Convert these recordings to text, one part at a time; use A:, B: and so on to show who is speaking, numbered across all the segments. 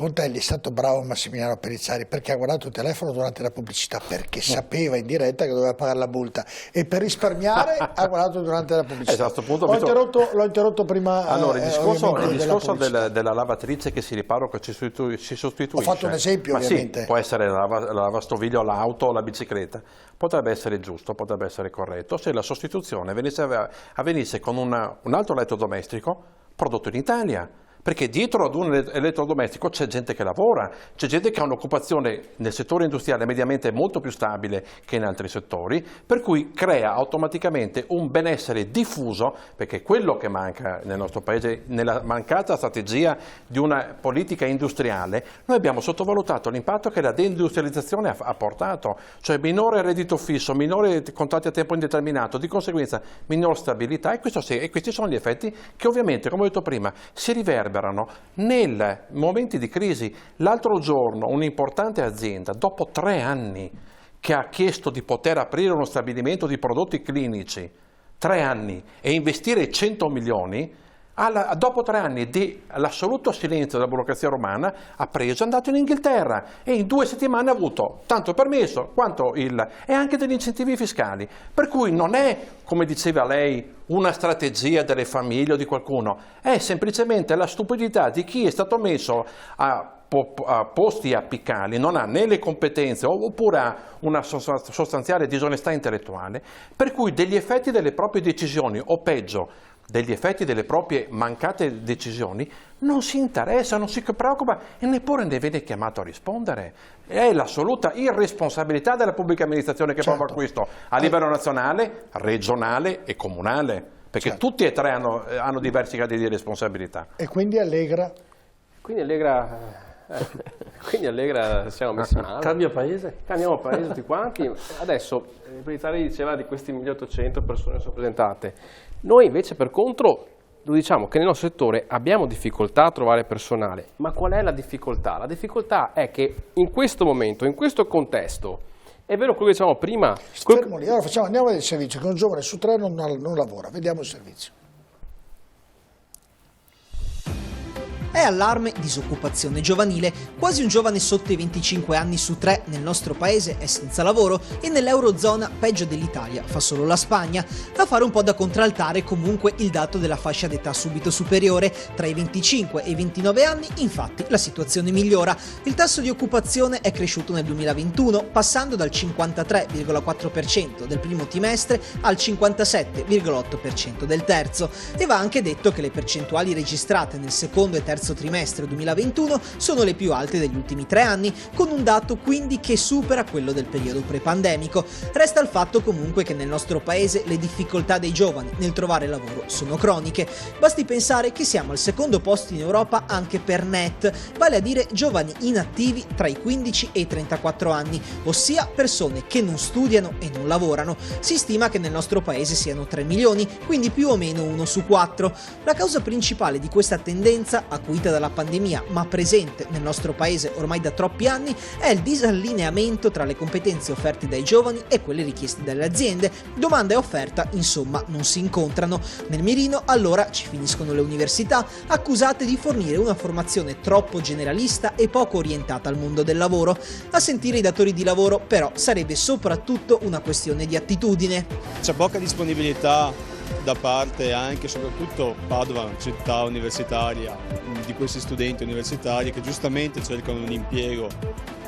A: Pontelli è stato bravo Massimiliano Perizzari perché ha guardato il telefono durante la pubblicità, perché sapeva in diretta che doveva pagare la multa, e per risparmiare ha guardato durante la pubblicità. L'ho interrotto prima.
B: Allora, il discorso della lavatrice che si ripara, che ci sostituisce.
A: Ho fatto un esempio, ovviamente.
B: Sì, può essere la lavastoviglie, l'auto o la bicicletta. Potrebbe essere giusto, potrebbe essere corretto se la sostituzione avvenisse con un altro elettrodomestico prodotto in Italia. Perché dietro ad un elettrodomestico c'è gente che lavora, c'è gente che ha un'occupazione nel settore industriale mediamente molto più stabile che in altri settori, per cui crea automaticamente un benessere diffuso, perché quello che manca nel nostro Paese, nella mancata strategia di una politica industriale, noi abbiamo sottovalutato l'impatto che la deindustrializzazione ha portato, cioè minore reddito fisso, minore contratti a tempo indeterminato, di conseguenza minor stabilità, e questi sono gli effetti che ovviamente, come ho detto prima, si riverberano nei momenti di crisi. L'altro giorno un'importante azienda, dopo 3 anni che ha chiesto di poter aprire uno stabilimento di prodotti clinici, 3 anni, e investire 100 milioni, dopo 3 anni dell'assoluto silenzio della burocrazia romana, ha preso, è andato in Inghilterra e in 2 settimane ha avuto tanto permesso quanto e anche degli incentivi fiscali. Per cui non è, come diceva lei, una strategia delle famiglie o di qualcuno, è semplicemente la stupidità di chi è stato messo a posti apicali, non ha né le competenze oppure ha una sostanziale disonestà intellettuale, per cui degli effetti delle proprie decisioni, o peggio, degli effetti delle proprie mancate decisioni, non si interessa, non si preoccupa e neppure ne viene chiamato a rispondere. È l'assoluta irresponsabilità della pubblica amministrazione che prova questo a livello nazionale, regionale e comunale, perché tutti e tre hanno diversi gradi di responsabilità.
A: E quindi Allegra?
C: Quindi Allegra siamo messi male.
D: Cambia paese?
C: Cambiamo paese tutti quanti. Adesso Perizzari diceva di questi 1800 persone presentate. Noi invece per contro lo diciamo che nel nostro settore abbiamo difficoltà a trovare personale. Ma qual è la difficoltà? La difficoltà è che in questo momento, in questo contesto, è vero quello che dicevamo prima.
A: Fermo lì, allora andiamo a vedere il servizio, che un giovane su 3 non lavora. Vediamo il servizio.
E: È allarme disoccupazione giovanile. Quasi un giovane sotto i 25 anni su 3 nel nostro paese è senza lavoro, e nell'Eurozona, peggio dell'Italia, fa solo la Spagna. A fare un po' da contraltare comunque il dato della fascia d'età subito superiore. Tra i 25 e i 29 anni, infatti, la situazione migliora. Il tasso di occupazione è cresciuto nel 2021, passando dal 53,4% del primo trimestre al 57,8% del terzo. E va anche detto che le percentuali registrate nel secondo e terzo trimestre 2021 sono le più alte degli ultimi 3 anni, con un dato quindi che supera quello del periodo pre-pandemico. Resta il fatto comunque che nel nostro paese le difficoltà dei giovani nel trovare lavoro sono croniche. Basti pensare che siamo al secondo posto in Europa anche per NEET, vale a dire giovani inattivi tra i 15 e i 34 anni, ossia persone che non studiano e non lavorano. Si stima che nel nostro paese siano 3 milioni, quindi più o meno 1 su 4. La causa principale di questa tendenza, acuita dalla pandemia ma presente nel nostro paese ormai da troppi anni, è il disallineamento tra le competenze offerte dai giovani e quelle richieste dalle aziende. Domanda e offerta, insomma, non si incontrano. Nel mirino allora ci finiscono le università, accusate di fornire una formazione troppo generalista e poco orientata al mondo del lavoro. A sentire i datori di lavoro, però, sarebbe soprattutto una questione di attitudine.
F: C'è poca disponibilità da parte anche e soprattutto Padova, città universitaria, di questi studenti universitari che giustamente cercano un impiego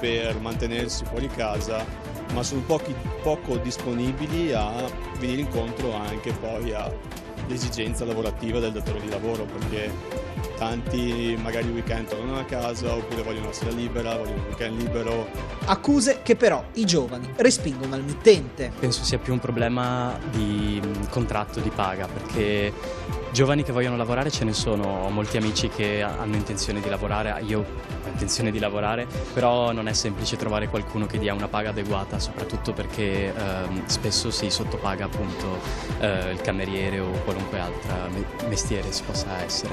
F: per mantenersi fuori casa, ma sono poco disponibili a venire incontro anche poi all'esigenza lavorativa del datore di lavoro, perché tanti magari il weekend tornano a casa oppure vogliono la sera libera, vogliono il weekend libero.
E: Accuse che però i giovani respingono al mittente.
G: Penso sia più un problema di contratto, di paga, perché giovani che vogliono lavorare ce ne sono, ho molti amici che hanno intenzione di lavorare, io ho intenzione di lavorare, però non è semplice trovare qualcuno che dia una paga adeguata, soprattutto perché spesso si sottopaga appunto il cameriere o qualunque altro mestiere si possa essere.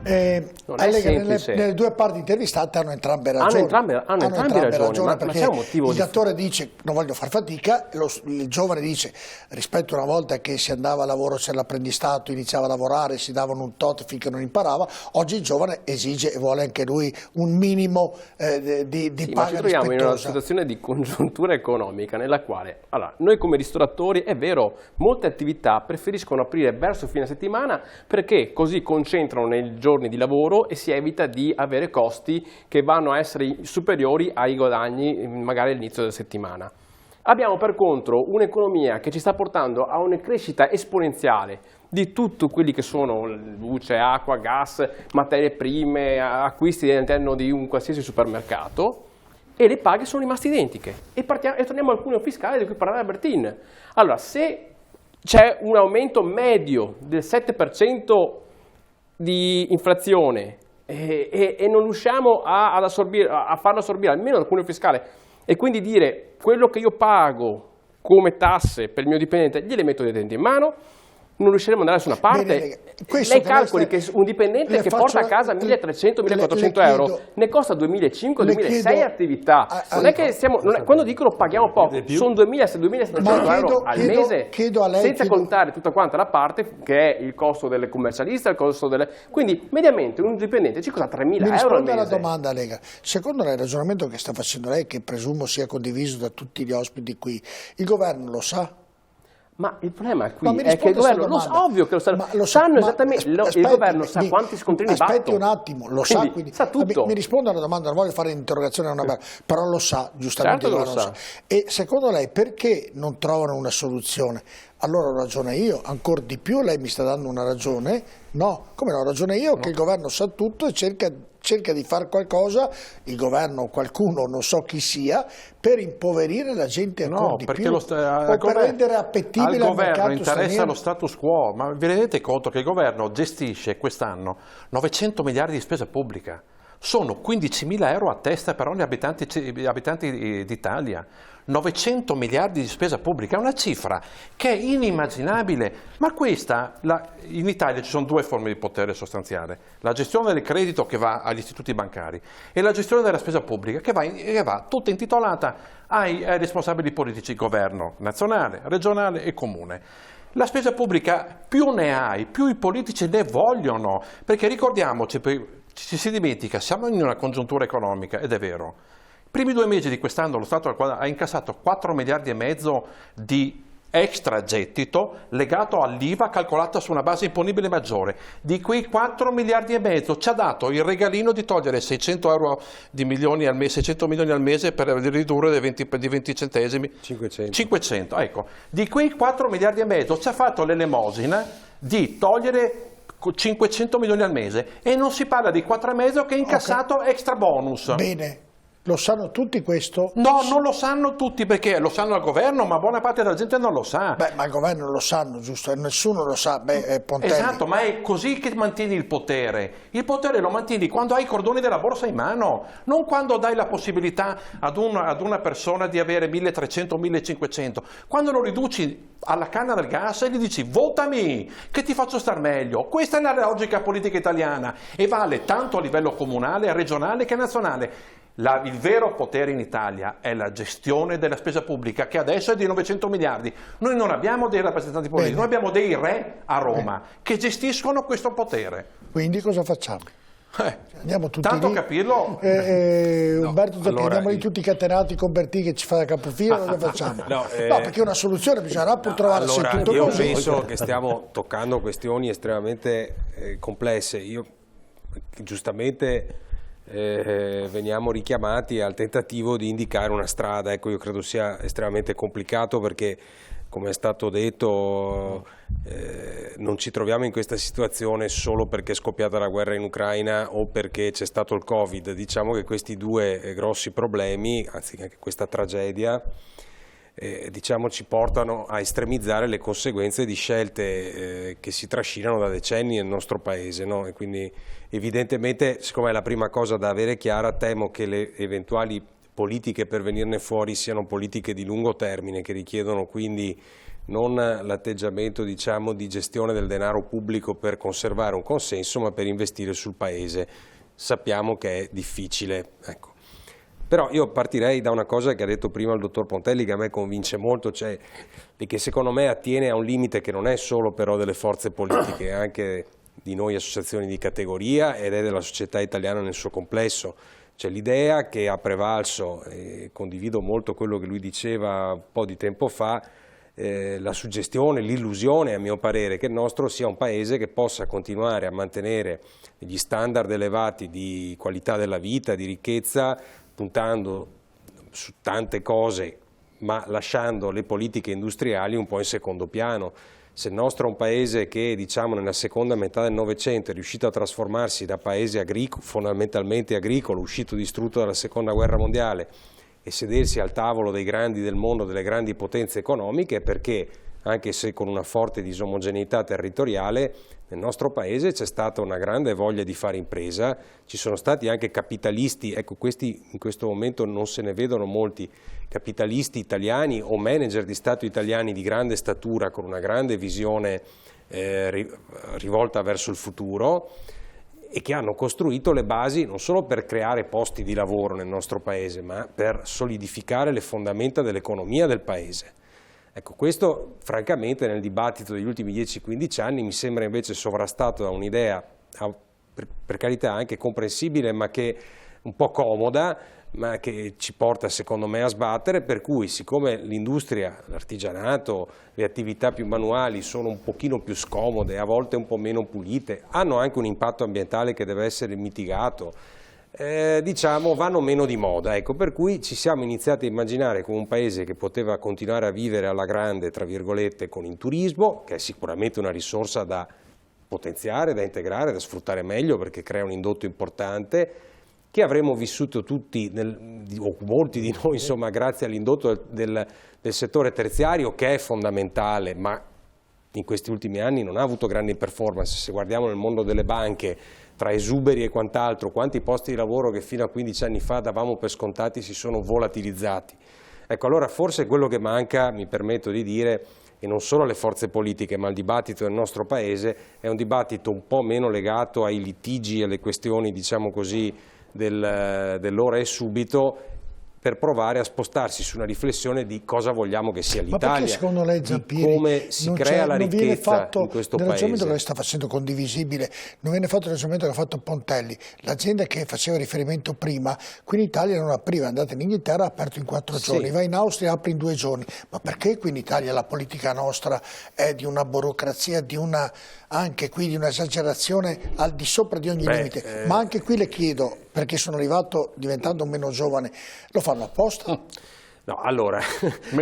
A: Nelle due parti intervistate hanno entrambe ragione.
C: Hanno entrambe ragione,
A: perché
C: c'è un motivo
A: il datore dice non voglio far fatica, il giovane dice rispetto a una volta che si andava a lavoro, c'era l'apprendistato, iniziava a lavorare, si davano un tot finché non imparava, oggi il giovane esige e vuole anche lui un minimo di paga
C: ma ci troviamo in una situazione di congiuntura economica nella quale, allora, noi come ristoratori, è vero, molte attività preferiscono aprire verso fine settimana perché così concentrano nei giorni di lavoro e si evita di avere costi che vanno a essere superiori ai guadagni magari all'inizio della settimana. Abbiamo per contro un'economia che ci sta portando a una crescita esponenziale di tutto quelli che sono luce, acqua, gas, materie prime, acquisti all'interno di un qualsiasi supermercato, e le paghe sono rimaste identiche. E torniamo al cuneo fiscale di cui parlava Albertin. Allora, se c'è un aumento medio del 7% di inflazione e non riusciamo a farlo assorbire almeno dal cuneo fiscale e quindi dire quello che io pago come tasse per il mio dipendente gliele metto direttamente in mano, non riusciremo ad andare da nessuna parte. Lei calcoli che un dipendente che porta a casa 1.300-1.400 euro ne costa 2.500-2.600 attività. Non è che quando dicono paghiamo poco, sono 2.700 euro al mese, senza contare tutta quanta la parte che è il costo del commercialista, il costo quindi mediamente un dipendente ci costa 3.000 euro al mese.
A: Mi risponde alla domanda, Lega. Secondo lei il ragionamento che sta facendo lei, che presumo sia condiviso da tutti gli ospiti qui, il governo lo sa?
C: Ma il problema qui è che il governo, ovvio che lo sanno esattamente, il governo sa quanti scontrini battono.
A: Aspetti un attimo, lo sa, quindi
C: sa tutto.
A: Mi risponda alla domanda, non voglio fare l'interrogazione, però lo sa, giustamente certo lo sa. E secondo lei perché non trovano una soluzione? Allora ho ragione io, ancora di più lei mi sta dando una ragione? No, come no, ho ragione io che il governo sa tutto e cerca di fare qualcosa, il governo o qualcuno, non so chi sia, per impoverire la gente ancora di più, o per rendere appetibile al mercato straniero.
B: Al governo interessa lo status quo, ma vi rendete conto che il governo gestisce quest'anno 900 miliardi di spesa pubblica? Sono 15.000 euro a testa per ogni abitante d'Italia. 900 miliardi di spesa pubblica, è una cifra che è inimmaginabile, ma in Italia ci sono due forme di potere sostanziale, la gestione del credito che va agli istituti bancari e la gestione della spesa pubblica che va tutta intitolata ai responsabili politici, governo nazionale, regionale e comune. La spesa pubblica più ne hai, più i politici ne vogliono, perché ricordiamoci, ci si dimentica, siamo in una congiuntura economica ed è vero. I primi 2 mesi di quest'anno lo Stato ha incassato 4 miliardi e mezzo di extragettito legato all'IVA calcolata su una base imponibile maggiore. Di quei 4 miliardi e mezzo ci ha dato il regalino di togliere 600 milioni al mese per ridurre di 20 centesimi. 500, ecco. Di quei 4 miliardi e mezzo ci ha fatto l'elemosina di togliere 500 milioni al mese e non si parla di 4,5 che è incassato extra bonus.
A: Bene. Lo sanno tutti questo?
B: No, non lo sanno tutti perché lo sanno al governo, ma buona parte della gente non lo sa.
A: Beh, ma il governo lo sanno, giusto? Nessuno lo sa, Pontelli.
B: Esatto, ma è così che mantieni il potere. Il potere lo mantieni quando hai i cordoni della borsa in mano, non quando dai la possibilità ad una persona di avere 1.300, 1.500. Quando lo riduci alla canna del gas e gli dici votami, che ti faccio star meglio. Questa è la logica politica italiana e vale tanto a livello comunale, regionale che nazionale. Il vero potere in Italia è la gestione della spesa pubblica che adesso è di 900 miliardi. Noi non abbiamo dei rappresentanti politici, noi abbiamo dei re a Roma che gestiscono questo potere.
A: Quindi cosa facciamo? Andiamo tutti
B: tanto
A: lì.
B: Capirlo.
A: Umberto, andiamo lì tutti catenati con Bertì che ci fa da capofila, cosa facciamo? No, perché una soluzione bisognerà pur trovare.
D: Allora, io penso che stiamo toccando questioni estremamente complesse. Io giustamente veniamo richiamati al tentativo di indicare una strada. Ecco, io credo sia estremamente complicato perché, come è stato detto, non ci troviamo in questa situazione solo perché è scoppiata la guerra in Ucraina o perché c'è stato il Covid. Diciamo che questi due grossi problemi, anzi anche questa tragedia, ci portano a estremizzare le conseguenze di scelte che si trascinano da decenni nel nostro paese, no? E quindi evidentemente, siccome è la prima cosa da avere chiara, temo che le eventuali politiche per venirne fuori siano politiche di lungo termine, che richiedono quindi non l'atteggiamento diciamo di gestione del denaro pubblico per conservare un consenso, ma per investire sul Paese. Sappiamo che è difficile, ecco. Però io partirei da una cosa che ha detto prima il dottor Pontelli, che a me convince molto, cioè che secondo me attiene a un limite che non è solo però delle forze politiche, anche di noi associazioni di categoria ed è della società italiana nel suo complesso. C'è l'idea che ha prevalso, e condivido molto quello che lui diceva un po' di tempo fa, la suggestione, l'illusione a mio parere che il nostro sia un paese che possa continuare a mantenere gli standard elevati di qualità della vita, di ricchezza, puntando su tante cose ma lasciando le politiche industriali un po' in secondo piano. Se il nostro è un paese che diciamo nella seconda metà del Novecento è riuscito a trasformarsi da paese fondamentalmente agricolo, uscito distrutto dalla seconda guerra mondiale, e sedersi al tavolo dei grandi del mondo, delle grandi potenze economiche, perché anche se con una forte disomogeneità territoriale, nel nostro paese c'è stata una grande voglia di fare impresa, ci sono stati anche capitalisti, ecco questi in questo momento non se ne vedono molti, capitalisti italiani o manager di Stato italiani di grande statura, con una grande visione rivolta verso il futuro, e che hanno costruito le basi non solo per creare posti di lavoro nel nostro paese, ma per solidificare le fondamenta dell'economia del paese. Ecco, questo francamente nel dibattito degli ultimi 10-15 anni mi sembra invece sovrastato da un'idea, per carità anche comprensibile, ma che un po' comoda, ma che ci porta secondo me a sbattere, per cui siccome l'industria, l'artigianato, le attività più manuali sono un pochino più scomode, a volte un po' meno pulite, hanno anche un impatto ambientale che deve essere mitigato, diciamo vanno meno di moda, ecco, per cui ci siamo iniziati a immaginare come un paese che poteva continuare a vivere alla grande, tra virgolette, con il turismo, che è sicuramente una risorsa da potenziare, da integrare, da sfruttare meglio perché crea un indotto importante, che avremmo vissuto tutti, o molti di noi, insomma, grazie all'indotto del settore terziario, che è fondamentale, ma in questi ultimi anni non ha avuto grandi performance. Se guardiamo nel mondo delle banche, tra esuberi e quant'altro, quanti posti di lavoro che fino a 15 anni fa davamo per scontati si sono volatilizzati. Ecco, allora forse quello che manca, mi permetto di dire, e non solo alle forze politiche, ma al dibattito del nostro Paese, è un dibattito un po' meno legato ai litigi e alle questioni, diciamo così, dell'ora e subito, per provare a spostarsi su una riflessione di cosa vogliamo che sia l'Italia,
A: ma perché secondo lei, Zampieri,
D: come si crea la ricchezza in questo
A: Paese. Il ragionamento che lei
D: paese.
A: sta facendo condivisibile, non viene fatto il ragionamento che ha fatto Pontelli, l'azienda che faceva riferimento prima, qui in Italia non apriva, è andata in Inghilterra, ha aperto in 4 giorni, va in Austria, apre in 2 giorni, ma perché qui in Italia la politica nostra è di una burocrazia, di una, anche qui di un'esagerazione al di sopra di ogni limite, ma anche qui le chiedo, perché sono arrivato diventando meno giovane, lo fanno apposta?
D: No, allora,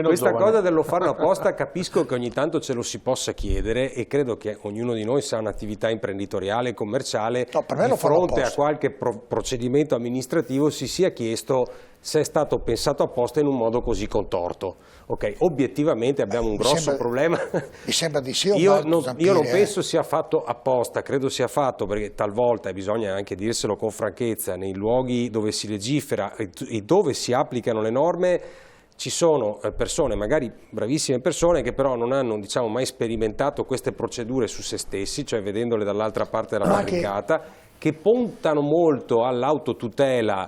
D: questa cosa dello farlo apposta capisco che ogni tanto ce lo si possa chiedere e credo che ognuno di noi sa un'attività imprenditoriale e commerciale, di fronte a qualche procedimento amministrativo si sia chiesto se è stato pensato apposta in un modo così contorto. Ok, obiettivamente abbiamo un grosso problema.
A: Mi sembra di sì.
D: Io non penso sia fatto apposta, credo sia fatto perché talvolta, e bisogna anche dirselo con franchezza, nei luoghi dove si legifera e dove si applicano le norme, ci sono persone, magari bravissime persone, che però non hanno, diciamo, mai sperimentato queste procedure su se stessi, cioè vedendole dall'altra parte della barricata, che puntano molto all'autotutela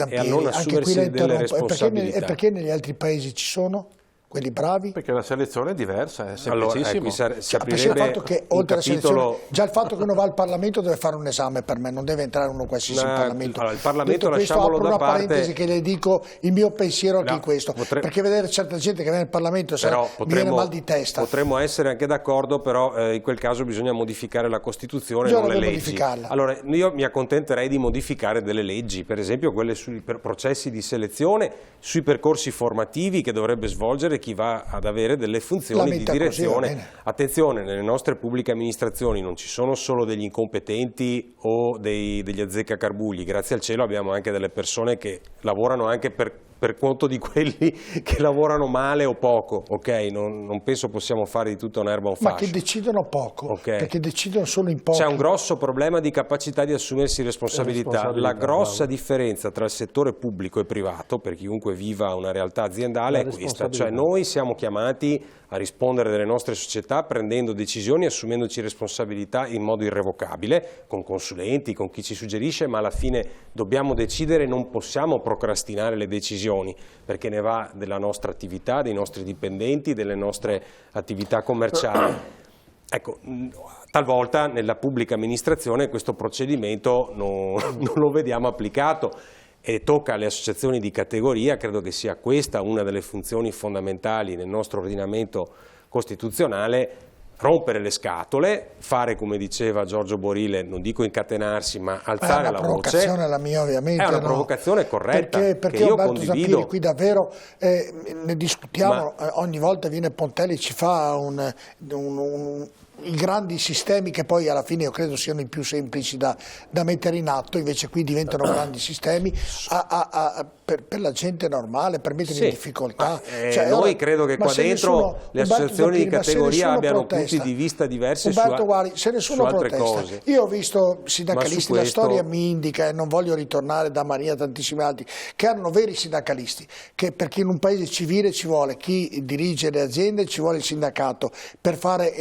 D: e a non assumersi delle responsabilità.
A: E perché negli altri paesi ci sono quelli bravi?
B: Perché la selezione è diversa, è semplicissimo.
D: Allora, si aprirebbe il fatto che, oltre
A: capitolo... già il fatto che uno va al Parlamento deve fare un esame per me, non deve entrare uno qualsiasi in Parlamento.
D: Allora, il Parlamento
A: questo,
D: lasciamolo da parte.
A: Una parentesi che le dico, il mio pensiero anche in questo, perché vedere certa gente che viene al Parlamento mi viene mal di testa.
D: Potremmo essere anche d'accordo, però in quel caso bisogna modificare la Costituzione e non le leggi. Allora, io mi accontenterei di modificare delle leggi, per esempio quelle sui processi di selezione, sui percorsi formativi che dovrebbe svolgere chi va ad avere delle funzioni di direzione. Attenzione, nelle nostre pubbliche amministrazioni non ci sono solo degli incompetenti o degli azzeccagarbugli, grazie al cielo abbiamo anche delle persone che lavorano anche per per conto di quelli che lavorano male o poco, ok? Non penso possiamo fare di tutta un'erba un fascio.
A: Ma che decidono poco,
D: okay.
A: Perché decidono solo in pochi.
D: C'è un grosso problema di capacità di assumersi responsabilità. La grossa differenza tra il settore pubblico e privato, per chiunque viva una realtà aziendale, è questa. Cioè noi siamo chiamati a rispondere delle nostre società prendendo decisioni, assumendoci responsabilità in modo irrevocabile, con consulenti, con chi ci suggerisce, ma alla fine dobbiamo decidere, non possiamo procrastinare le decisioni, perché ne va della nostra attività, dei nostri dipendenti, delle nostre attività commerciali. Ecco, talvolta nella pubblica amministrazione questo procedimento non lo vediamo applicato e tocca alle associazioni di categoria. Credo che sia questa una delle funzioni fondamentali nel nostro ordinamento costituzionale: rompere le scatole, fare, come diceva Giorgio Borile, non dico incatenarsi, ma alzare la voce.
A: È una provocazione la mia, ovviamente.
D: È una provocazione corretta,
A: perché
D: che io
A: Umberto
D: condivido.
A: Zampieri, qui davvero ne discutiamo, ogni volta viene Pontelli, ci fa i grandi sistemi che poi alla fine io credo siano i più semplici da mettere in atto, invece qui diventano grandi sistemi per la gente normale, per mettere in difficoltà.
D: Noi credo che qua dentro le associazioni di categoria abbiano punti di vista diversi su altre cose.
A: Io ho visto sindacalisti, la storia mi indica, e non voglio ritornare da Maria, tantissimi altri, che erano veri sindacalisti, che perché in un paese civile ci vuole chi dirige le aziende, ci vuole il sindacato per fare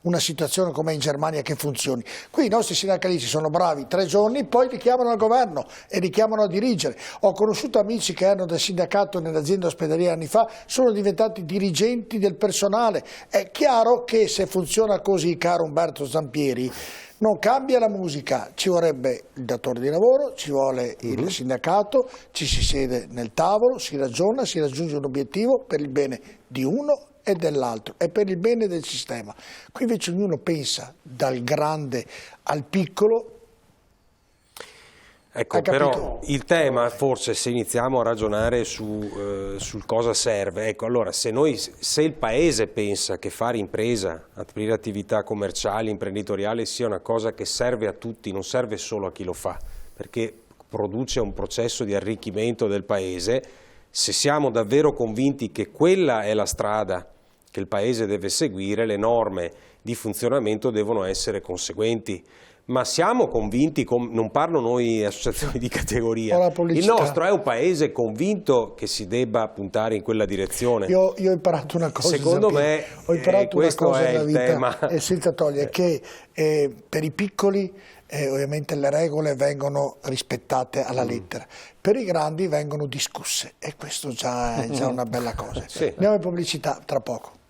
A: una situazione come in Germania che funzioni. Qui i nostri sindacalisti sono bravi 3 giorni, poi li chiamano al governo e li chiamano a dirigere. Ho conosciuto amici che erano del sindacato nell'azienda ospedaliera anni fa, sono diventati dirigenti del personale. È chiaro che se funziona così, caro Umberto Zampieri, non cambia la musica, ci vorrebbe il datore di lavoro, ci vuole il sindacato, ci si siede nel tavolo, si ragiona, si raggiunge un obiettivo per il bene di uno e dell'altro, e per il bene del sistema. Qui invece ognuno pensa dal grande al piccolo.
D: Ecco, però il tema, forse, se iniziamo a ragionare sul cosa serve, ecco, allora se il Paese pensa che fare impresa, aprire attività commerciali, imprenditoriali sia una cosa che serve a tutti, non serve solo a chi lo fa, perché produce un processo di arricchimento del Paese, se siamo davvero convinti che quella è la strada che il Paese deve seguire, le norme di funzionamento devono essere conseguenti. Ma siamo convinti, non parlo noi associazioni di categoria, il nostro è un Paese convinto che si debba puntare in quella direzione.
A: Io ho imparato una cosa,
D: secondo me
A: questo
D: è
A: nella
D: il
A: vita,
D: tema.
A: E senza togliere che per i piccoli ovviamente le regole vengono rispettate alla lettera, per i grandi vengono discusse, e questo già è una bella cosa. Andiamo in pubblicità tra poco.